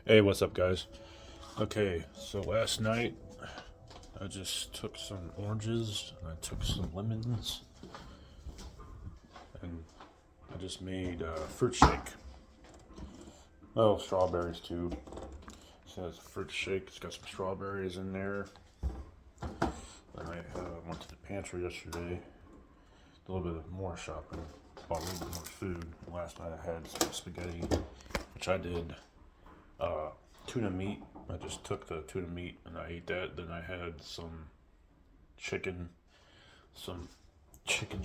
Hey, what's up, guys? Okay, so last night I just took some oranges and I took some lemons and I just made a fruit shake. Oh, strawberries too. So it's a fruit shake. It's got some strawberries in there. Then I went to the pantry yesterday, did a little bit more shopping, bought a little bit more food. Last night I had some spaghetti, which I did tuna meat. I just took the tuna meat and I ate that. Then I had chicken, some chicken.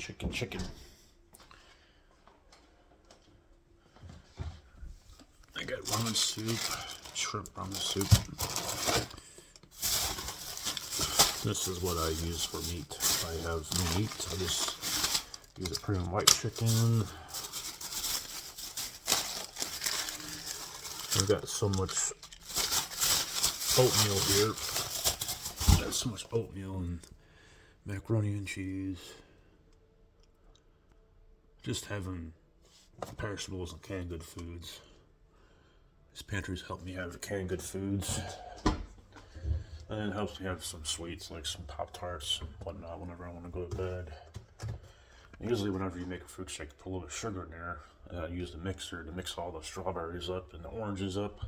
I got ramen soup, shrimp ramen soup. This is what I use for meat. If I have no meat, I just use a premium white chicken. I've got so much oatmeal here. Got so much oatmeal and macaroni and cheese. Just having perishables and canned good foods. These pantries help me have canned good foods. And it helps me have some sweets like some Pop-Tarts and whatnot whenever I want to go to bed. And usually whenever you make a fruit shake, put a little sugar in there. Use the mixer to mix all the strawberries up and the oranges up.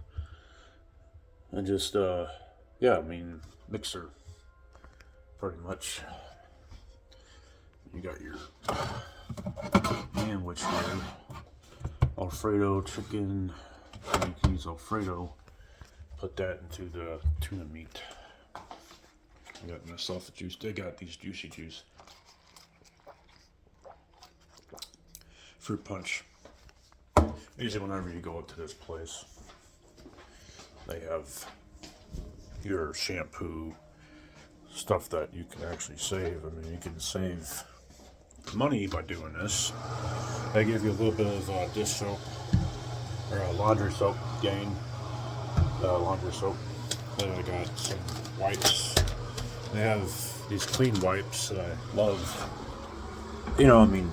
And just, mixer, pretty much. You got your sandwich here. Alfredo chicken. And you can use Alfredo. Put that into the tuna meat. I got myself a juice. They got these juicy juice. Fruit punch. Usually whenever you go up to this place, they have your shampoo, stuff that you can actually save. I mean, you can save money by doing this. They give you a little bit of dish soap or laundry soap gain. Laundry soap. Then I got some wipes. They have these clean wipes that I love.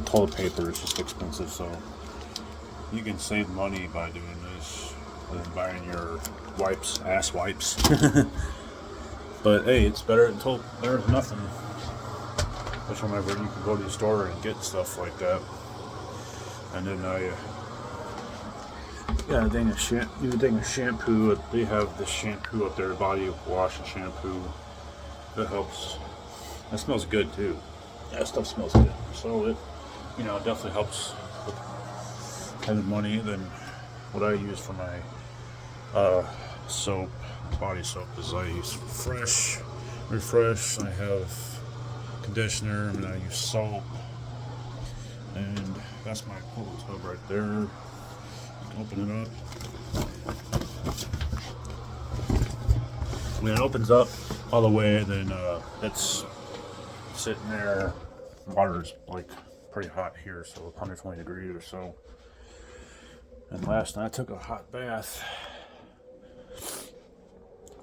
Toilet paper is just expensive, so you can save money by doing this than buying your wipes, ass wipes. But hey, it's better than nothing. Which whenever you can go to the store and get stuff like that. And then got a thing of shampoo. They have this shampoo up there, body wash and shampoo. That helps. That smells good too. That stuff smells good. So it, definitely helps with having money. Then what I use for my soap, body soap, is I use Refresh. I have conditioner, and I use soap. And that's my pool tub right there. Open it up. When it opens up all the way, then it's sitting there. Water's like pretty hot here, so 120 degrees or so. And last night I took a hot bath,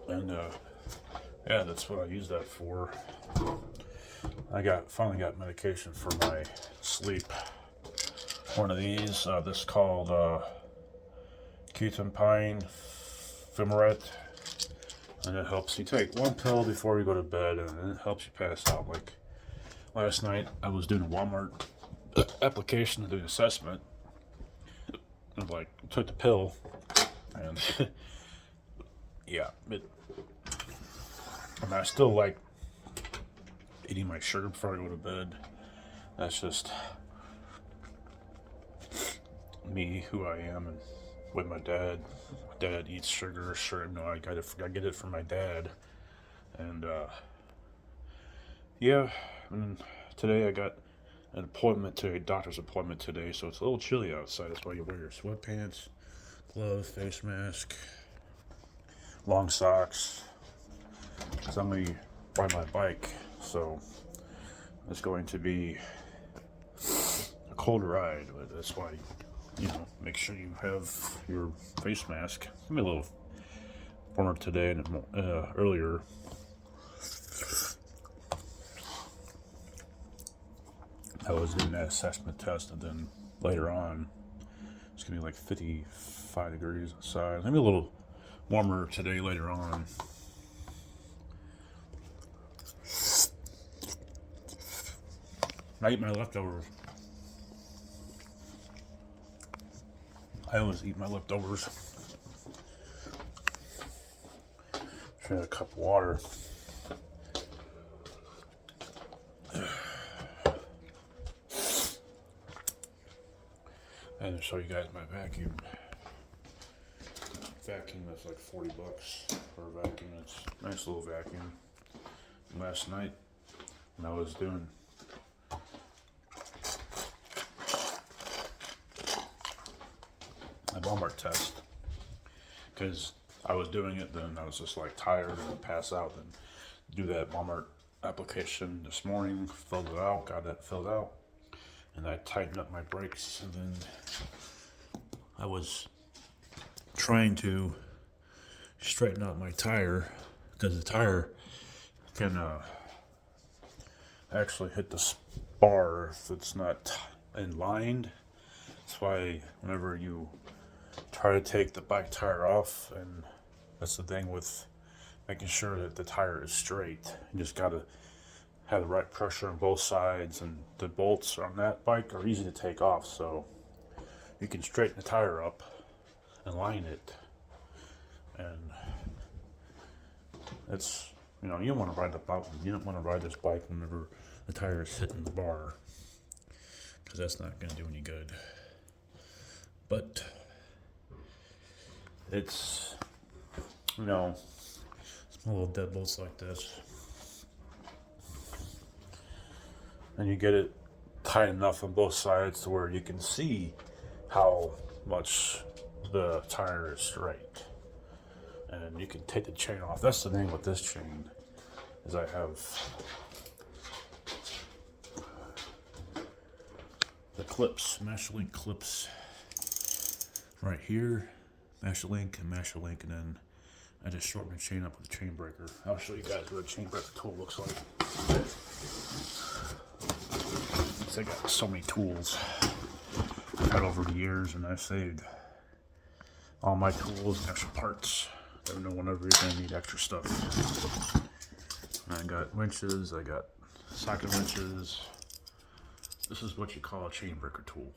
and that's what I use that for. I finally got medication for my sleep. One of these. This is called Ketamine Fumarate, and it helps you take one pill before you go to bed, and it helps you pass out. Like last night, I was doing a Walmart application to do an assessment, and took the pill, and I still like eating my sugar before I go to bed. That's just me, who I am, and with my dad. My dad eats sugar. Sure, no, I get it from my dad. And and today I got a doctor's appointment today, so it's a little chilly outside. That's why you wear your sweatpants, gloves, face mask, long socks. Because I'm going to ride my bike, so it's going to be a cold ride, but that's why, make sure you have your face mask. It's going to be a little warmer today and earlier. I was doing that assessment test, and then later on, it's going to be like 55 degrees outside. Maybe a little warmer today later on. I eat my leftovers. I always eat my leftovers. Drink a cup of water. And to show you guys my vacuum. Vacuum that's like $40 for a vacuum. It's a nice little vacuum. Last night when I was doing a Walmart test, because I was doing it, then I was just like tired and pass out, and do that Walmart application this morning, filled it out, got it filled out, and I tightened up my brakes, and then I was trying to straighten out my tire, because the tire can actually hit the spar if it's not lined. That's why whenever you try to take the bike tire off, and that's the thing with making sure that the tire is straight, you just gotta have the right pressure on both sides, and the bolts on that bike are easy to take off, so you can straighten the tire up and line it. And it's, you know, you don't want to ride the bike, you don't want to ride this bike whenever the tire is hitting the bar, because that's not going to do any good. But it's, you know, small little dead bolts like this, and you get it tight enough on both sides to where you can see how much the tire is straight, and you can take the chain off. That's the thing with this chain, is I have the clips, Masterlink clips right here, Masterlink, and then I just shorten the chain up with a chain breaker. I'll show you guys what a chain breaker tool looks like. I got so many tools I've had over the years, and I've saved all my tools and extra parts. Never know whenever you're going to need extra stuff. And I got wrenches, I got socket wrenches. This is what you call a chain breaker tool.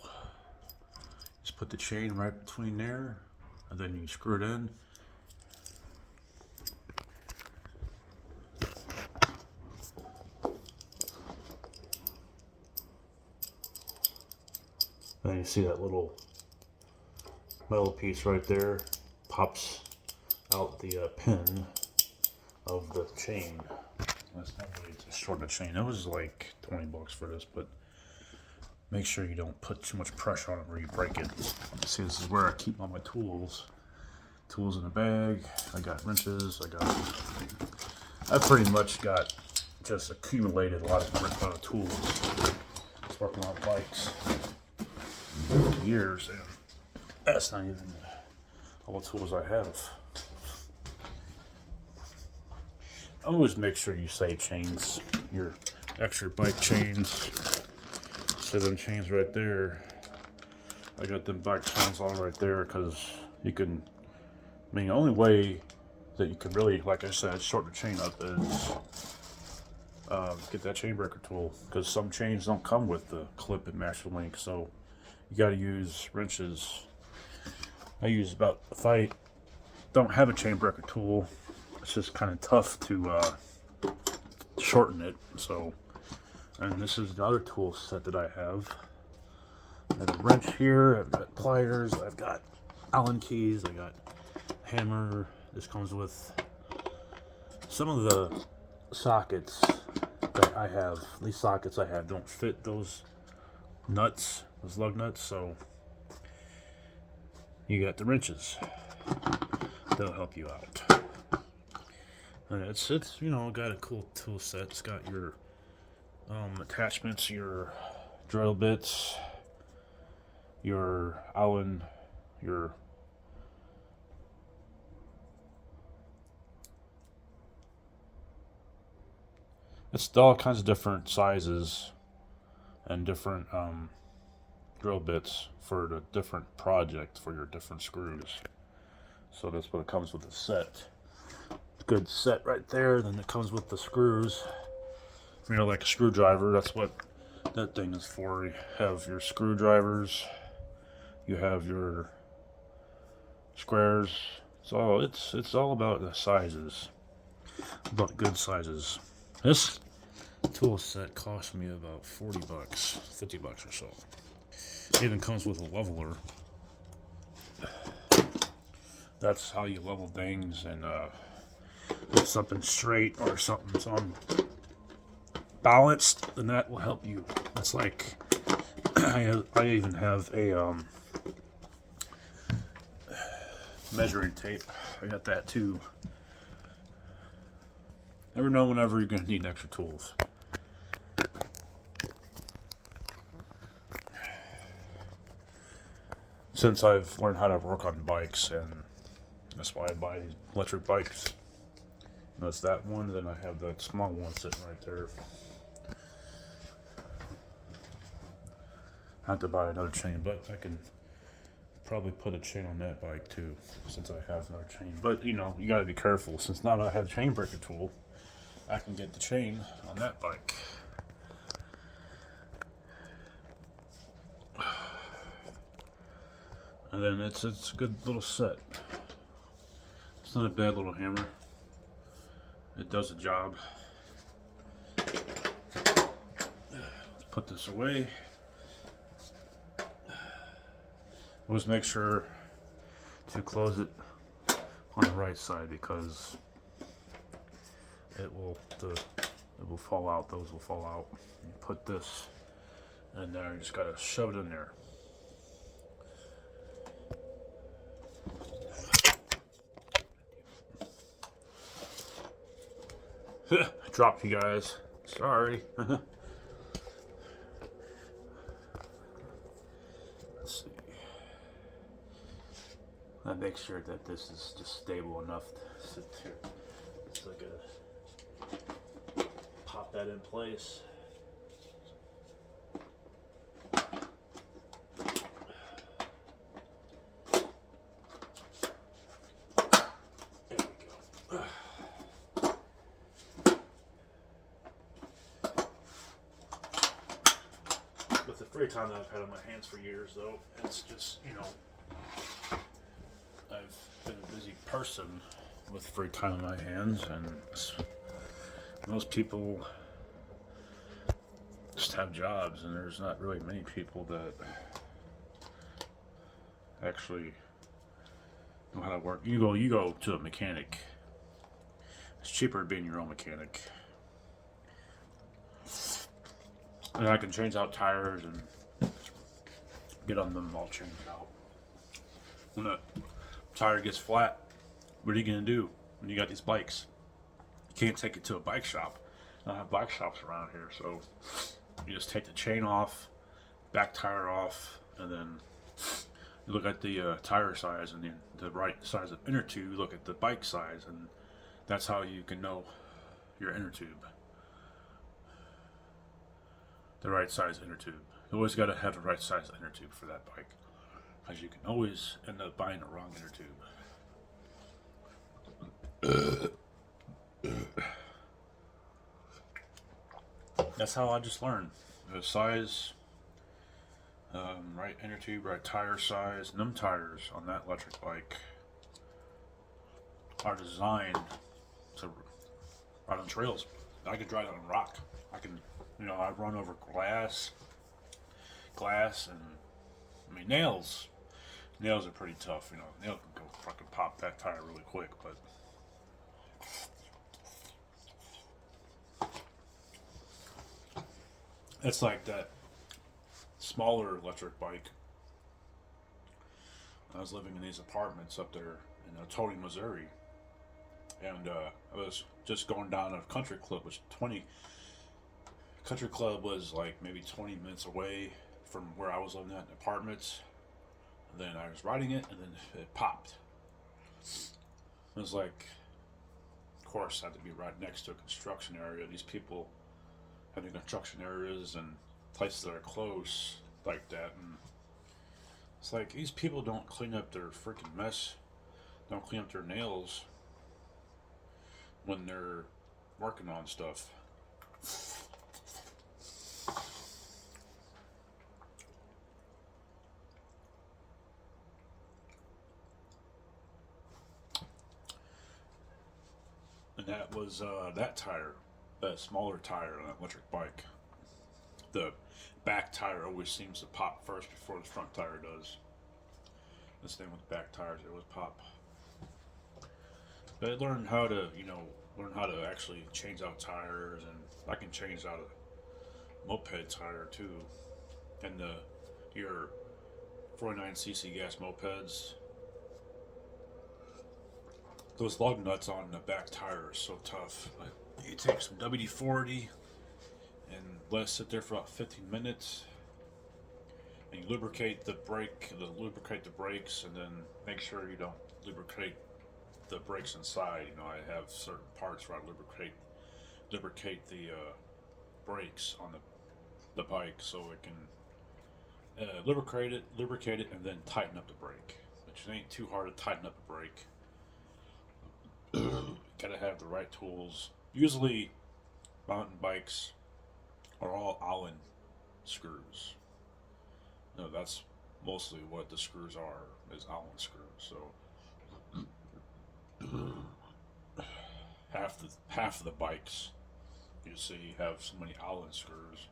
Just put the chain right between there, and then you screw it in. And you see that little metal piece right there pops out the pin of the chain. That's not really to shorten the chain. It was like $20 for this, but make sure you don't put too much pressure on it where you break it. See, this is where I keep all my tools. Tools in a bag. I got wrenches. I pretty much got just accumulated a lot of different tools. Just working on bikes for years, and that's not even all the tools I have. Always make sure you save chains, your extra bike chains. See them chains right there. I got them bike chains all right there, because you can, I mean, the only way that you can really, like I said, shorten the chain up is get that chain breaker tool, because some chains don't come with the clip and Masterlink, so you got to use wrenches. I use about, if I don't have a chain breaker tool, it's just kind of tough to shorten it. So, and this is the other tool set that I have. I have a wrench here, I've got pliers, I've got Allen keys, I got hammer. This comes with some of the sockets that I have. These sockets I have don't fit those nuts, those lug nuts, so you got the wrenches. They'll help you out. And it's you know, got a cool tool set. It's got your attachments, your drill bits, your Allen, your it's all kinds of different sizes and different drill bits for the different project for your different screws. So that's what it comes with the set. Good set right there. Then it comes with the screws. You know, like a screwdriver. That's what that thing is for. You have your screwdrivers. You have your squares. It's all about the sizes. About good sizes. This tool set cost me about 40 bucks, 50 bucks or so. It even comes with a leveler. That's how you level things, and if something straight or something's unbalanced, then that will help you. That's like I even have a measuring tape. I got that too. Never know whenever you're going to need extra tools. Since I've learned how to work on bikes, and that's why I buy these electric bikes. And that's that one, then I have that small one sitting right there. I have to buy another chain, but I can probably put a chain on that bike too, since I have another chain. But you know, you gotta be careful. Since now I have a chain breaker tool, I can get the chain on that bike. And then it's a good little set. It's not a bad little hammer. It does the job. Let's put this away. Always make sure to close it on the right side, because it will fall out. Those will fall out. You put this in there. You just gotta shove it in there. Dropped you guys. Sorry. Let's see. I make sure that this is just stable enough to sit here. So I gotta pop that in place. With the free time that I've had on my hands for years, though, it's just, you know, I've been a busy person with free time on my hands, and most people just have jobs, and there's not really many people that actually know how to work. You go to a mechanic. It's cheaper being your own mechanic. And I can change out tires and get on them all changed out. When a tire gets flat, what are you gonna do when you got these bikes? You can't take it to a bike shop. I don't have bike shops around here, so you just take the chain off, back tire off, and then you look at the tire size and the right size of inner tube. You look at the bike size, and that's how you can know your inner tube. The right size inner tube. You always got to have the right size inner tube for that bike, because you can always end up buying the wrong inner tube. That's how I just learned the size, right inner tube, right tire size. And them tires on that electric bike are designed to ride on trails. I could drive it on rock. I can. You know, I run over glass, and I mean nails. Nails are pretty tough. You know, nail can go fucking pop that tire really quick, but it's like that smaller electric bike. I was living in these apartments up there in Tony, Missouri, and I was just going down a country club, which Country Club was like maybe 20 minutes away from where I was living at in apartments. And then I was riding it, and then it popped. It was like, of course, I had to be right next to a construction area. These people having construction areas and places that are close like that. And it's like, these people don't clean up their freaking mess. don't clean up their nails when they're working on stuff. And that was that tire, that smaller tire on that electric bike. The back tire always seems to pop first before the front tire does. The same with back tires, it always pop. But I learned how to, learn how to actually change out tires, and I can change out a moped tire too. And your 49cc gas mopeds, those lug nuts on the back tire are so tough. Like, you take some WD-40 and let it sit there for about 15 minutes, and you lubricate the lubricate the brakes, and then make sure you don't lubricate the brakes inside. I have certain parts where I lubricate the brakes on the bike, so it can lubricate it, and then tighten up the brake. Which it ain't too hard to tighten up a brake. Gotta have the right tools. Usually, mountain bikes are all Allen screws. No, that's mostly what the screws are, is Allen screws. So half of the bikes you see have so many Allen screws.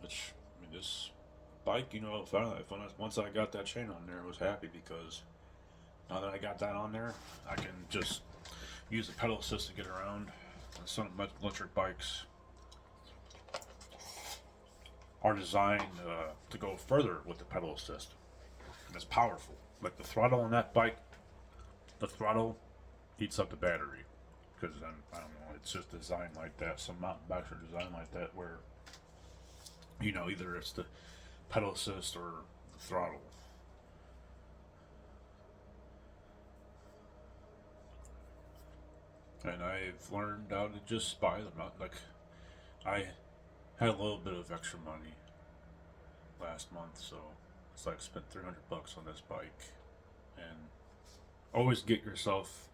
Which, this bike, once I got that chain on there, I was happy, because now that I got that on there, I can just use the pedal assist to get around. And some electric bikes are designed to go further with the pedal assist. And it's powerful. Like the throttle on that bike, the throttle eats up the battery. Because I don't know, it's just designed like that. Some mountain bikes are designed like that, where, either it's the pedal assist or the throttle. And I've learned how to just buy them out. Like, I had a little bit of extra money last month, so it's like I spent $300 on this bike. And always get yourself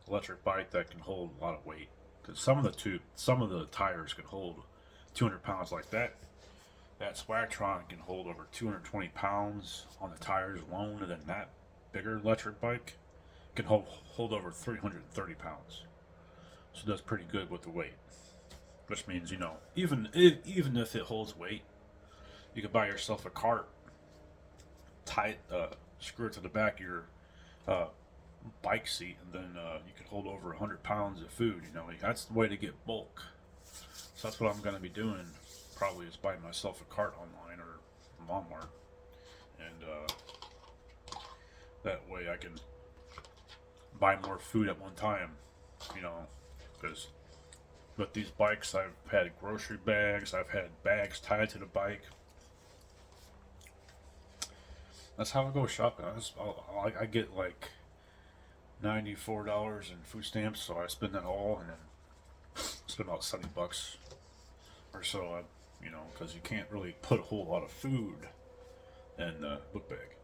an electric bike that can hold a lot of weight, because some of the tires can hold 200 pounds like that. That Swagtron can hold over 220 pounds on the tires alone, and then that bigger electric bike can hold over 330 pounds. So that's pretty good with the weight. Which means, even if it holds weight, you could buy yourself a cart, screw it to the back of your bike seat, and then you could hold over 100 pounds of food. That's the way to get bulk. So that's what I'm going to be doing. Probably is buying myself a cart online or Walmart, and that way I can buy more food at one time. Because with these bikes, I've had grocery bags, I've had bags tied to the bike. That's how I go shopping. I get like $94 in food stamps, so I spend that all, and then spend about $70 or so. Because you can't really put a whole lot of food in the book bag.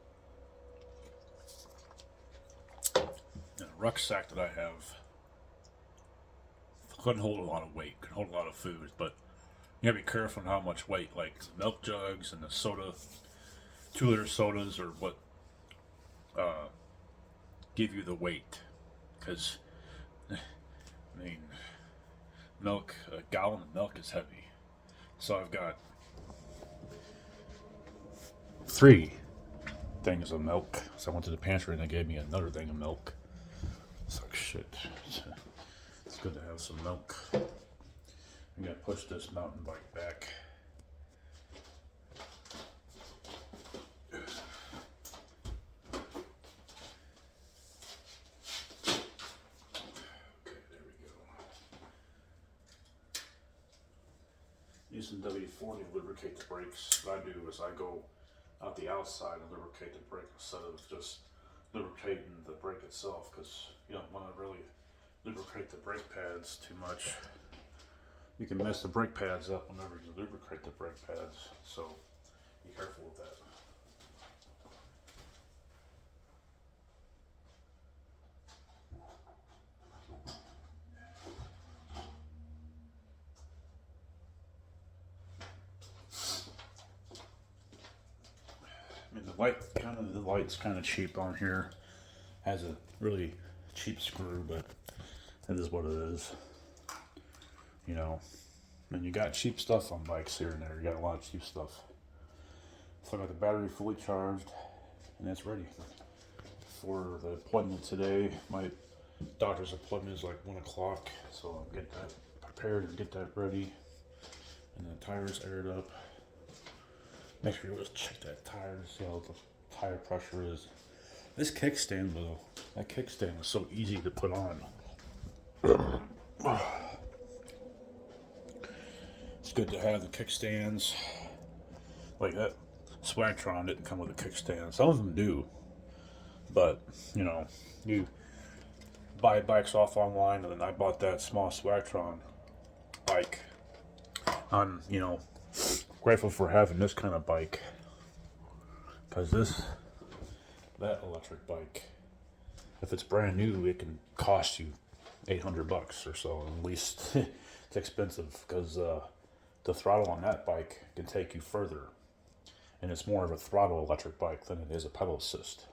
And a rucksack that I have couldn't hold a lot of weight, could hold a lot of food, but you gotta be careful on how much weight, like the milk jugs and the soda, 2-liter sodas are what give you the weight. Because, milk, a gallon of milk is heavy. So I've got 3 things of milk. So I went to the pantry and they gave me another thing of milk. It's like, shit. It's good to have some milk. I'm gonna push this mountain bike back. Okay, there we go. Use some WD-40 to lubricate the brakes. What I do is I go out the outside and lubricate the brake instead of just lubricating the brake itself, because you don't want to really lubricate the brake pads too much. You can mess the brake pads up whenever you lubricate the brake pads, so be careful with that. the light's kind of cheap on here. Has a really cheap screw, but it is what it is. You know, and you got cheap stuff on bikes here and there. You got a lot of cheap stuff. So I got the battery fully charged, and it's ready for the appointment today. My doctor's appointment is like 1 o'clock, so I'll get that prepared and get that ready. And the tires aired up. Make sure you always check that tire to see how the tire pressure is. This kickstand though, that kickstand was so easy to put on. It's good to have the kickstands. Like that Swagtron didn't come with a kickstand. Some of them do. But, you know, you buy bikes off online, and then I bought that small Swagtron bike. I'm, you know, grateful for having this kind of bike. Because that electric bike, if it's brand new, it can cost you $800 or so. At least it's expensive because the throttle on that bike can take you further. And it's more of a throttle electric bike than it is a pedal assist.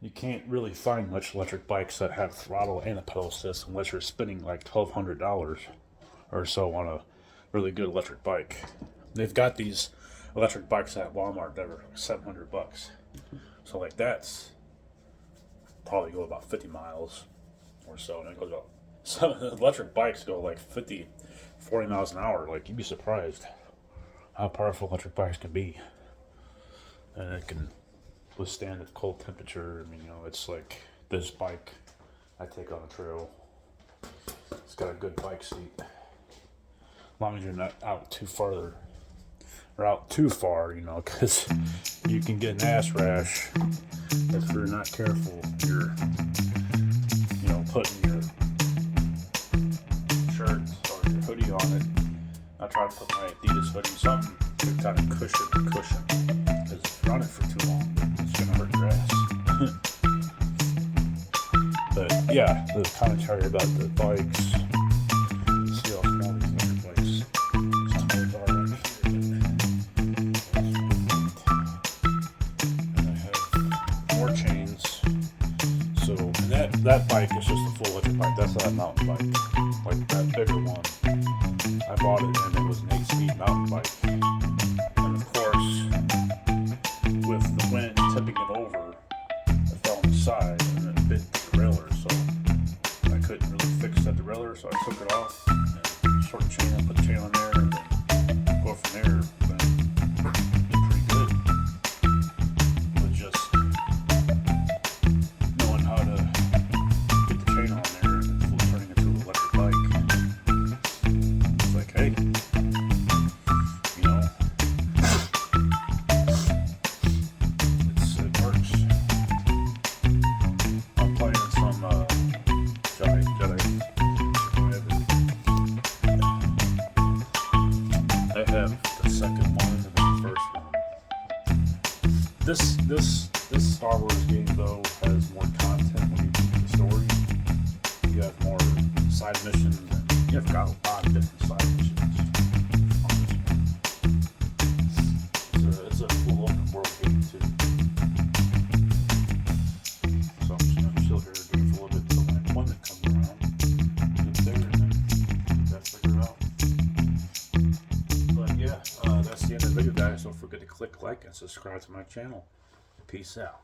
You can't really find much electric bikes that have throttle and a pedal assist unless you're spending like $1,200 or so on a really good electric bike. They've got these electric bikes at Walmart that are $700. So like that's probably go about 50 miles or so, and it goes about some electric bikes go like 50, 40 miles an hour. Like you'd be surprised how powerful electric bikes can be, and it can withstand the cold temperature. I mean, you know, it's like this bike I take on a trail. It's got a good bike seat, as long as you're not out too farther or out too far, you know, because you can get an ass rash if you're not careful. You're, you know, putting your shirt or your hoodie on it. I try to put my Adidas hoodie something to kind of cushion the cushion, because if you're on it for too long, it's gonna hurt your ass. But yeah, the commentary about the bikes. See how small these other bikes tires are right here. And I have more chains. So that bike is just a full electric bike. That's not a mountain bike. Like that bigger one, I bought it and it was an 8-speed mountain bike. And of course, with the wind tipping it over, it fell on the side and then bit the derailleur. So I couldn't really fix that derailleur, so I took it off and short chain up, put the chain on there, and then go from there. But it's pretty good. But just knowing how to get the chain on there and full turning it to an electric bike. It's like, hey, you know, it works. I'm playing some Jedi. I have the second one and the first one. This Star Wars game though has more content when you do the story. You have more side missions, and you've got a lot of different side missions on this one. It's a full open world game too. So I'm just gonna chill here doing for a little bit until my appointment comes around. Get there and then get that figured out. But yeah, that's the end of the video, guys. Don't forget to click like and subscribe to my channel. Peace out.